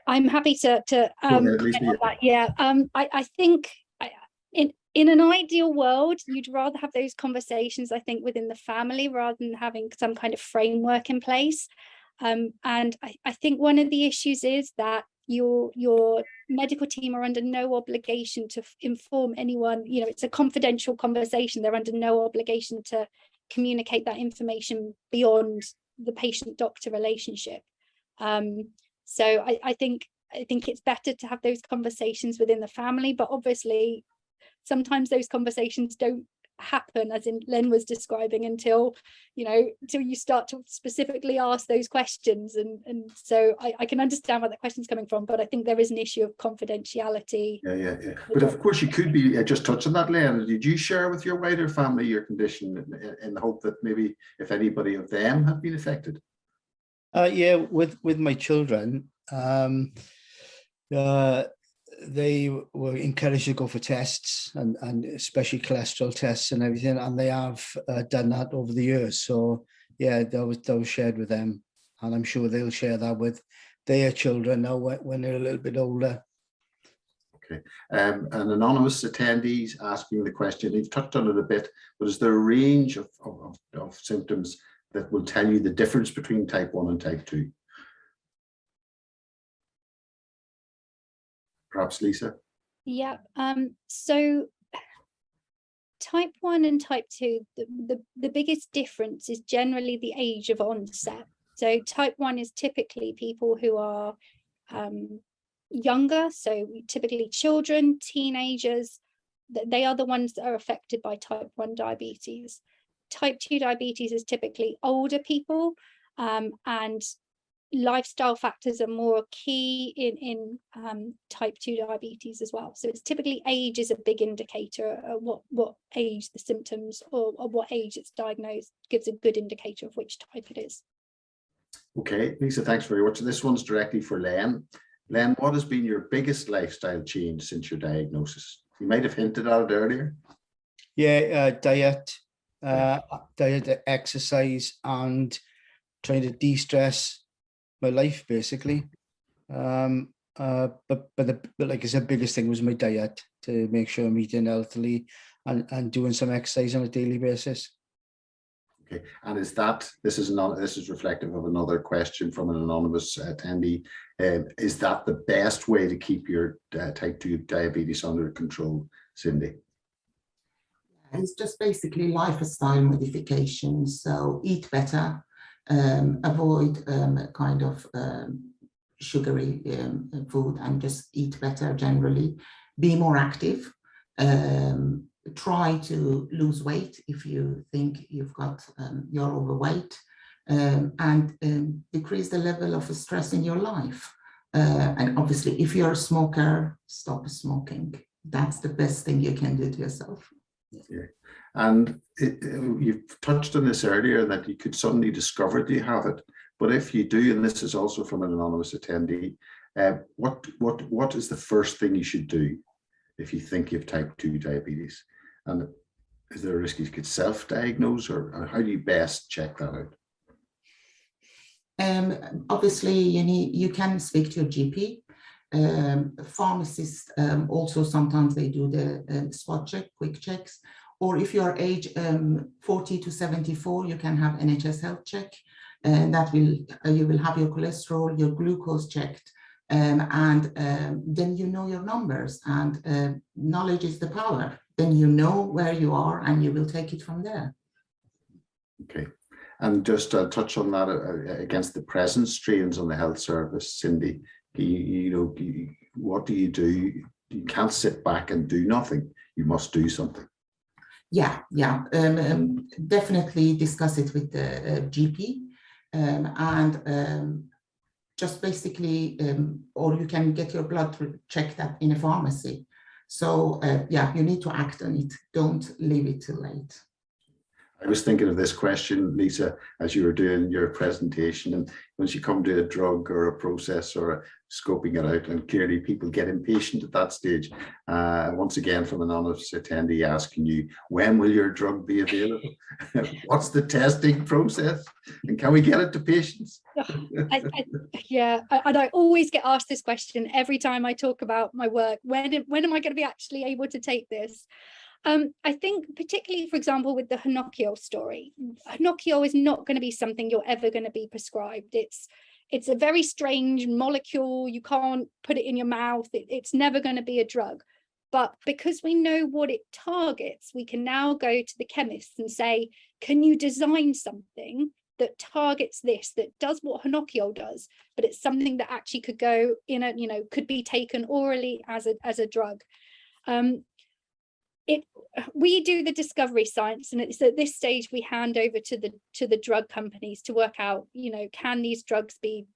Speaker 4: I'm happy to comment on that. Yeah, I think in an ideal world, you'd rather have those conversations, I think, within the family rather than having some kind of framework in place. And I think one of the issues is that your medical team are under no obligation to inform anyone. You know, it's a confidential conversation. They're under no obligation to communicate that information beyond the patient-doctor relationship. So I think I think it's better to have those conversations within the family, but obviously sometimes those conversations don't happen, as in Len was describing, until you start to specifically ask those questions, and so I can understand where that question's coming from, but I think there is an issue of confidentiality.
Speaker 1: Yeah. But of course you could be just touching that, Len. Did you share with your wider family your condition in the hope that maybe if anybody of them have been affected?
Speaker 3: Yeah, with my children, they were encouraged to go for tests, and especially cholesterol tests and everything, and they have done that over the years. So yeah, that was shared with them, and I'm sure they'll share that with their children now when they're a little bit older.
Speaker 1: Okay. An anonymous attendee asking the question, you've touched on it a bit, but is there a range of symptoms that will tell you the difference between type 1 and type 2? Perhaps Lisa?
Speaker 4: Yeah, so type 1 and type 2, the biggest difference is generally the age of onset. So type 1 is typically people who are younger, so typically children, teenagers. They are the ones that are affected by type 1 diabetes. Type 2 diabetes is typically older people, and lifestyle factors are more key in type 2 diabetes as well. So it's typically age is a big indicator of what age the symptoms, or what age it's diagnosed, gives a good indicator of which type it is.
Speaker 1: Okay, Lisa, thanks very much. This one's directly for Len. Len, what has been your biggest lifestyle change since your diagnosis? You might have hinted at it earlier.
Speaker 3: Yeah, diet, exercise, and trying to de-stress my life, basically. But like I said, biggest thing was my diet, to make sure I'm eating healthily and doing some exercise on a daily basis.
Speaker 1: Okay, and is that, this is reflective of another question from an anonymous attendee. Is that the best way to keep your type 2 diabetes under control, Cindy?
Speaker 5: It's just basically lifestyle modifications. So eat better, avoid kind of sugary food, and just eat better generally. Be more active. Try to lose weight if you think you're overweight, and decrease the level of stress in your life. And obviously, if you're a smoker, stop smoking. That's the best thing you can do to yourself.
Speaker 1: Yeah. And you've touched on this earlier, that you could suddenly discover that you have it. But if you do, and this is also from an anonymous attendee, what is the first thing you should do if you think you have type 2 diabetes? And is there a risk you could self-diagnose, or how do you best check that out?
Speaker 5: Obviously, you can speak to your GP. Pharmacists also sometimes they do the spot check, quick checks. Or if you're age 40 to 74, you can have NHS health check, and that you will have your cholesterol, your glucose checked, and then you know your numbers, and knowledge is the power. Then you know where you are, and you will take it from there.
Speaker 1: Okay, and just to touch on that against the present strains on the health service, Cindy, what do you do? You can't sit back and do nothing. You must do something.
Speaker 5: Yeah. Definitely discuss it with the GP, and just basically, or you can get your blood checked in a pharmacy. So yeah, you need to act on it. Don't leave it too late.
Speaker 1: I was thinking of this question, Lisa, as you were doing your presentation, and once you come to a drug or a process or scoping it out, and clearly people get impatient at that stage. Once again, from an anonymous attendee asking you, when will your drug be available? What's the testing process? And can we get it to patients?
Speaker 4: Yeah, and I always get asked this question every time I talk about my work. When am I going to be actually able to take this? I think particularly, for example, with the Hinokiol story, Hinokiol is not going to be something you're ever going to be prescribed. It's a very strange molecule. You can't put it in your mouth. It's never going to be a drug. But because we know what it targets, we can now go to the chemists and say, can you design something that targets this, that does what hinokiol does, but it's something that actually could go in a, could be taken orally as a drug. We do the discovery science, and it's at this stage we hand over to the drug companies to work out, can these drugs be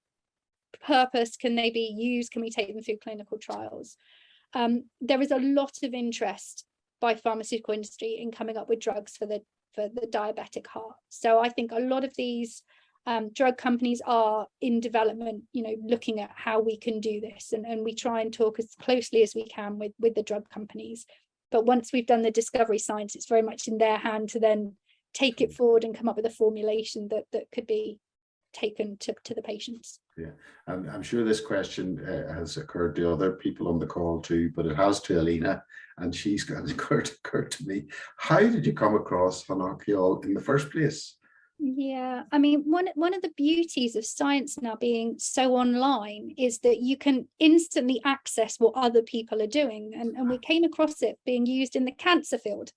Speaker 4: purposed, can they be used, can we take them through clinical trials? There is a lot of interest by pharmaceutical industry in coming up with drugs for the diabetic heart. So I think a lot of these drug companies are in development, looking at how we can do this, and we try and talk as closely as we can with the drug companies. But once we've done the discovery science, it's very much in their hand to then take it forward and come up with a formulation that could be taken to the patients.
Speaker 1: Yeah, I'm sure this question has occurred to other people on the call too, but it has to Alina, and she's got occurred to me. How did you come across hinokiol in the first place?
Speaker 4: Yeah, I mean, one of the beauties of science now being so online is that you can instantly access what other people are doing, and we came across it being used in the cancer field.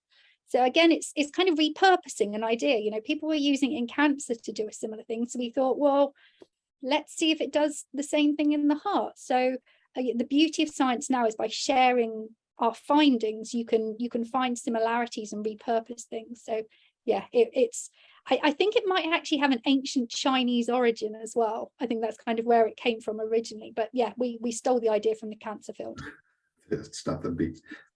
Speaker 4: So again, it's kind of repurposing an idea. People were using it in cancer to do a similar thing, so we thought, well, let's see if it does the same thing in the heart. So the beauty of science now is by sharing our findings, you can find similarities and repurpose things. So yeah, I think it might actually have an ancient Chinese origin as well. I think that's kind of where it came from originally. But yeah, we stole the idea from the cancer field.
Speaker 1: It's nothing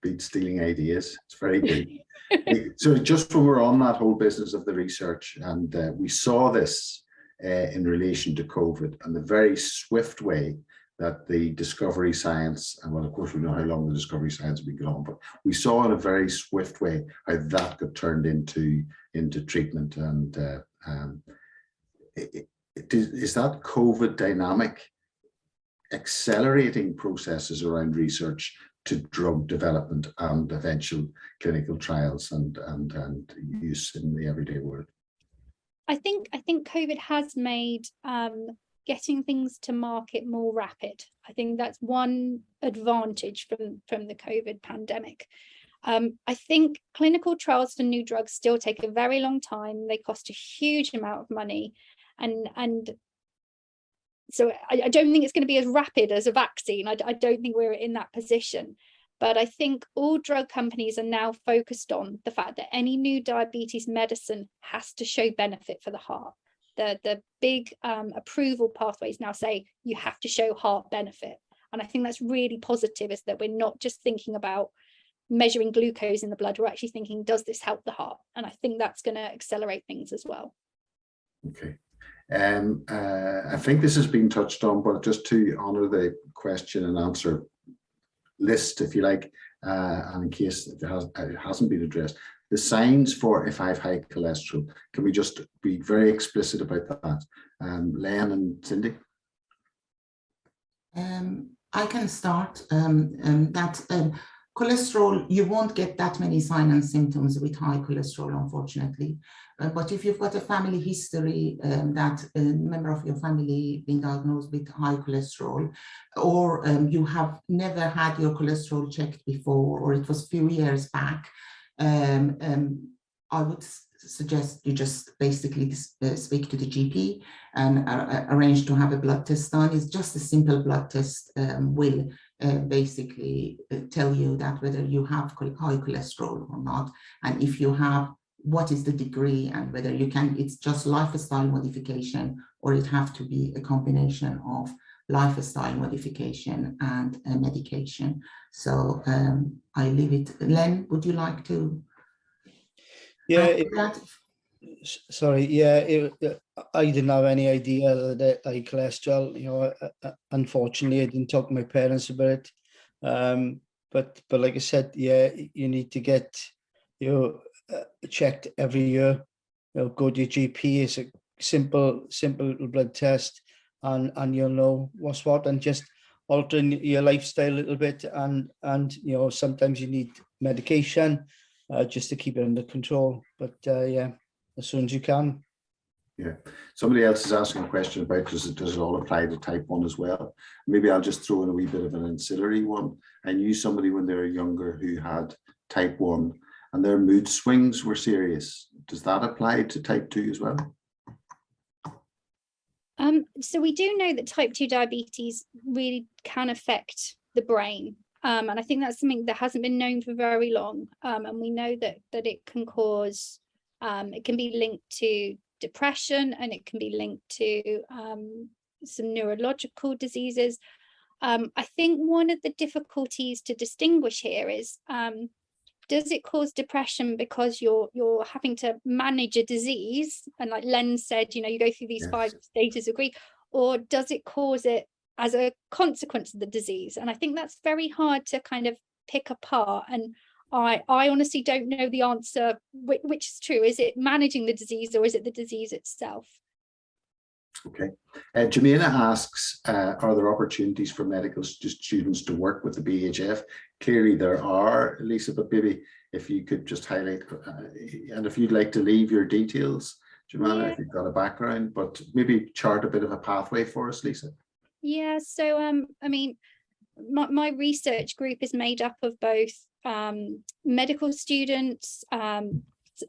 Speaker 1: beats stealing ideas. It's very good. So just when we're on that whole business of the research, and we saw this in relation to COVID and the very swift way that the discovery science, and well, of course, we know how long the discovery science has been going on, but we saw in a very swift way how that got turned into treatment. And is that COVID dynamic accelerating processes around research to drug development and eventual clinical trials and use in the everyday world?
Speaker 4: I think COVID has made getting things to market more rapid. I think that's one advantage from the COVID pandemic. I think clinical trials for new drugs still take a very long time. They cost a huge amount of money, and so I don't think it's going to be as rapid as a vaccine. I don't think we're in that position. But I think all drug companies are now focused on the fact that any new diabetes medicine has to show benefit for the heart. The big approval pathways now say you have to show heart benefit. And I think that's really positive, is that we're not just thinking about measuring glucose in the blood, we're actually thinking, does this help the heart? And I think that's going to accelerate things as well.
Speaker 1: Okay. I think this has been touched on, but just to honour the question and answer list, if you like, and in case it hasn't been addressed, the signs for if I have high cholesterol, can we just be very explicit about that? Len and Cindy?
Speaker 5: I can start. Cholesterol, you won't get that many signs and symptoms with high cholesterol, unfortunately. But if you've got a family history, that a member of your family being diagnosed with high cholesterol, or you have never had your cholesterol checked before, or it was a few years back, I would suggest you just basically speak to the GP and arrange to have a blood test done. It's just a simple blood test will basically tell you that whether you have high cholesterol or not, and if you have, what is the degree, and whether you can, it's just lifestyle modification, or it have to be a combination of lifestyle modification and medication. So I leave it. Len, would you like to?
Speaker 3: Yeah, sorry. Yeah, I didn't have any idea that I had cholesterol. Unfortunately, I didn't talk to my parents about it. But like I said, yeah, you need to get checked every year. Go to your GP. It's a simple blood test, and you'll know what's what, and just altering your lifestyle a little bit, and sometimes you need medication just to keep it under control. But yeah, as soon as you can.
Speaker 1: Yeah, somebody else is asking a question about does it all apply to type 1 as well? Maybe I'll just throw in a wee bit of an ancillary one. I knew somebody when they were younger who had type 1 and their mood swings were serious. Does that apply to type 2 as well?
Speaker 4: So we do know that type 2 diabetes really can affect the brain. And I think that's something that hasn't been known for very long. And we know that it can cause, it can be linked to depression, and it can be linked to some neurological diseases. I think one of the difficulties to distinguish here is, does it cause depression because you're having to manage a disease? And like Len said, you know, you go through these 5 stages of grief, or does it cause it as a consequence of the disease? And I think that's very hard to kind of pick apart. And I honestly don't know the answer, which is true. Is it managing the disease, or is it the disease itself?
Speaker 1: Okay. Jamina asks, are there opportunities for medical students to work with the BHF? Clearly there are, Lisa, but maybe if you could just highlight, and if you'd like to leave your details, Jamina, if you've got a background, but maybe chart a bit of a pathway for us, Lisa.
Speaker 4: Yeah, so I mean, my research group is made up of both medical students,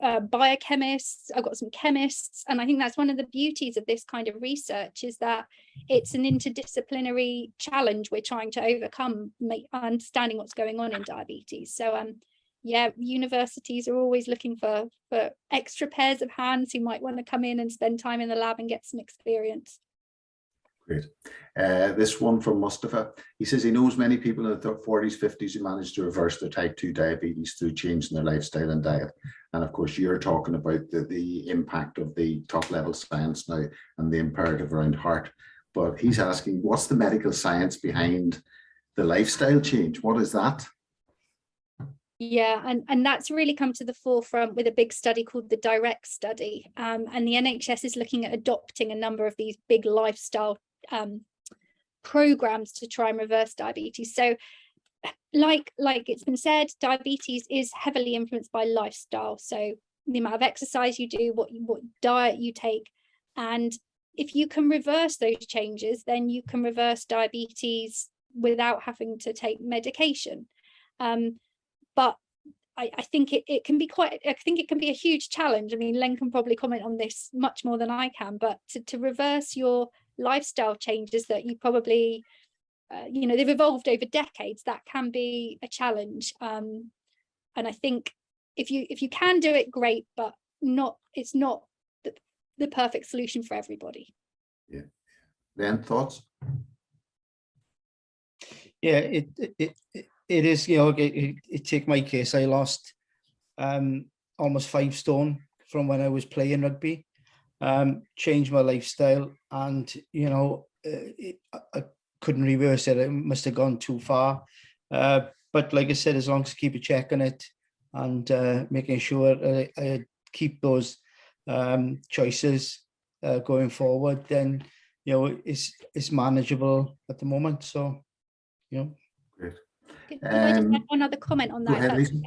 Speaker 4: biochemists, I've got some chemists, and I think that's one of the beauties of this kind of research, is that it's an interdisciplinary challenge we're trying to overcome, understanding what's going on in diabetes. So yeah, universities are always looking for extra pairs of hands who might want to come in and spend time in the lab and get some experience.
Speaker 1: Great. This one from Mustafa. He says he knows many people in their 40s, 50s who managed to reverse their type 2 diabetes through changing their lifestyle and diet. And of course, you're talking about the impact of the top level science now and the imperative around heart. But he's asking, what's the medical science behind the lifestyle change? What is that?
Speaker 4: Yeah, and that's really come to the forefront with a big study called the DIRECT study. And the NHS is looking at adopting a number of these big lifestyle programs to try and reverse diabetes. So like it's been said, diabetes is heavily influenced by lifestyle. So the amount of exercise you do, what diet you take. And if you can reverse those changes, then you can reverse diabetes without having to take medication. But I think it can be a huge challenge. I mean, Len can probably comment on this much more than I can, but to reverse your lifestyle changes that you probably, you know, they've evolved over decades, that can be a challenge. And I think if you can do it, great, but it's not the perfect solution for everybody. Yeah.
Speaker 1: Len, thoughts?
Speaker 3: Yeah, it is, you know, it take my case. I lost almost 5 stone from when I was playing rugby, changed my lifestyle, and, you know, I couldn't reverse it. It must have gone too far. But like I said, as long as I keep a check on it and making sure I keep those choices going forward, then, you know, it's manageable at the moment. So, you know.
Speaker 1: Great.
Speaker 4: Could I just add one other comment on that?
Speaker 1: Go ahead,
Speaker 4: if that's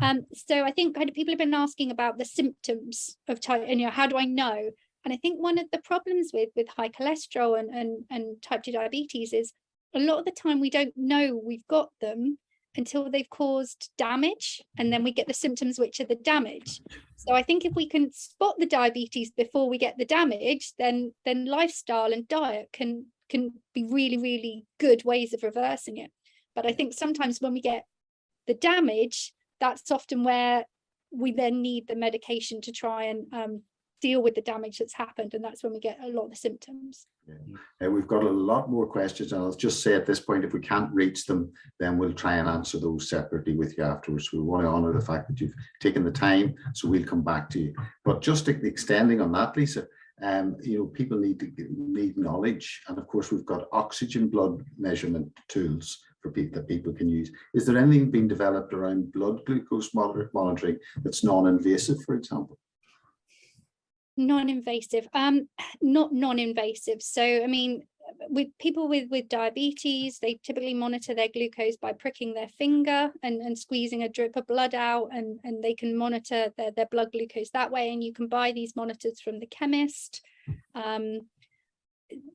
Speaker 4: okay? So I think kind of people have been asking about the symptoms of type, and, you know, how do I know? And I think one of the problems with high cholesterol and type 2 diabetes is a lot of the time we don't know we've got them until they've caused damage, and then we get the symptoms, which are the damage. So I think if we can spot the diabetes before we get the damage, then lifestyle and diet can be really, really good ways of reversing it. But I think sometimes when we get the damage, that's often where we then need the medication to try and deal with the damage that's happened. And that's when we get a lot of the symptoms.
Speaker 1: Yeah. We've got a lot more questions, and I'll just say at this point, if we can't reach them, then we'll try and answer those separately with you afterwards. We want to honour the fact that you've taken the time, so we'll come back to you. But just extending on that, Lisa, you know, people need knowledge, and of course we've got oxygen blood measurement tools for people that people can use. Is there anything being developed around blood glucose monitoring that's non-invasive, for example?
Speaker 4: Non-invasive, not non-invasive. So I mean, with people with diabetes, they typically monitor their glucose by pricking their finger and squeezing a drip of blood out, and they can monitor their blood glucose that way. And you can buy these monitors from the chemist.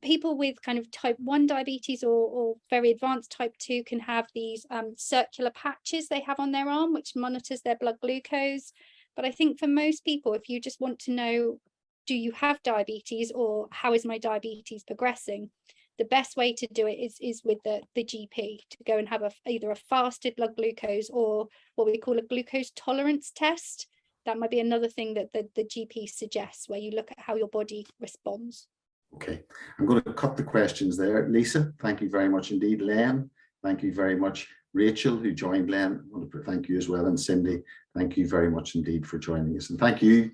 Speaker 4: People with kind of type 1 diabetes or very advanced type 2 can have these circular patches they have on their arm, which monitors their blood glucose. But I think for most people, if you just want to know do you have diabetes, or how is my diabetes progressing? The best way to do it is with the GP, to go and have either a fasted blood glucose or what we call a glucose tolerance test. That might be another thing that the GP suggests, where you look at how your body responds.
Speaker 1: Okay, I'm going to cut the questions there. Lisa, thank you very much indeed. Len, thank you very much. Rachel, who joined Len, I want to thank you as well. And Cindy, thank you very much indeed for joining us. And thank you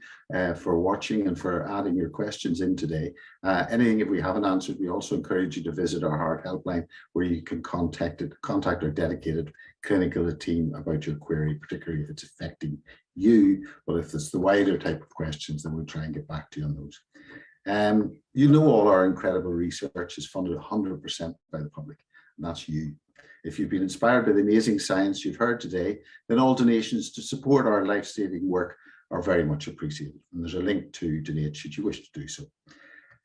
Speaker 1: for watching and for adding your questions in today. Anything if we haven't answered, we also encourage you to visit our Heart Helpline, where you can contact our dedicated clinical team about your query, particularly if it's affecting you. But if it's the wider type of questions, then we'll try and get back to you on those. You know, all our incredible research is funded 100% by the public, and that's you. If you've been inspired by the amazing science you've heard today, then all donations to support our life-saving work are very much appreciated. And there's a link to donate should you wish to do so.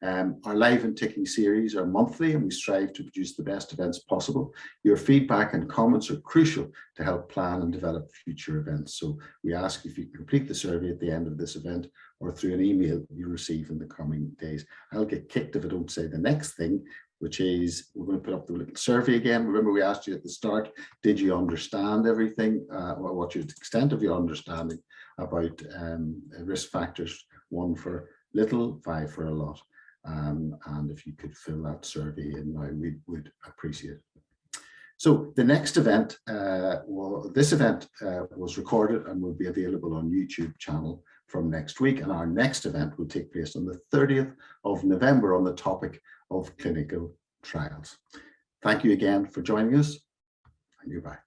Speaker 1: Our live and ticking series are monthly, and we strive to produce the best events possible. Your feedback and comments are crucial to help plan and develop future events. So we ask if you complete the survey at the end of this event or through an email you receive in the coming days. I'll get kicked if I don't say the next thing, which is we're going to put up the little survey again. Remember, we asked you at the start, did you understand everything? What's the extent of your understanding about risk factors? 1 for little, 5 for a lot. And if you could fill that survey in now, we would appreciate it. So the next event, this event was recorded and will be available on YouTube channel from next week. And our next event will take place on the 30th of November on the topic of clinical trials. Thank you again for joining us, and goodbye.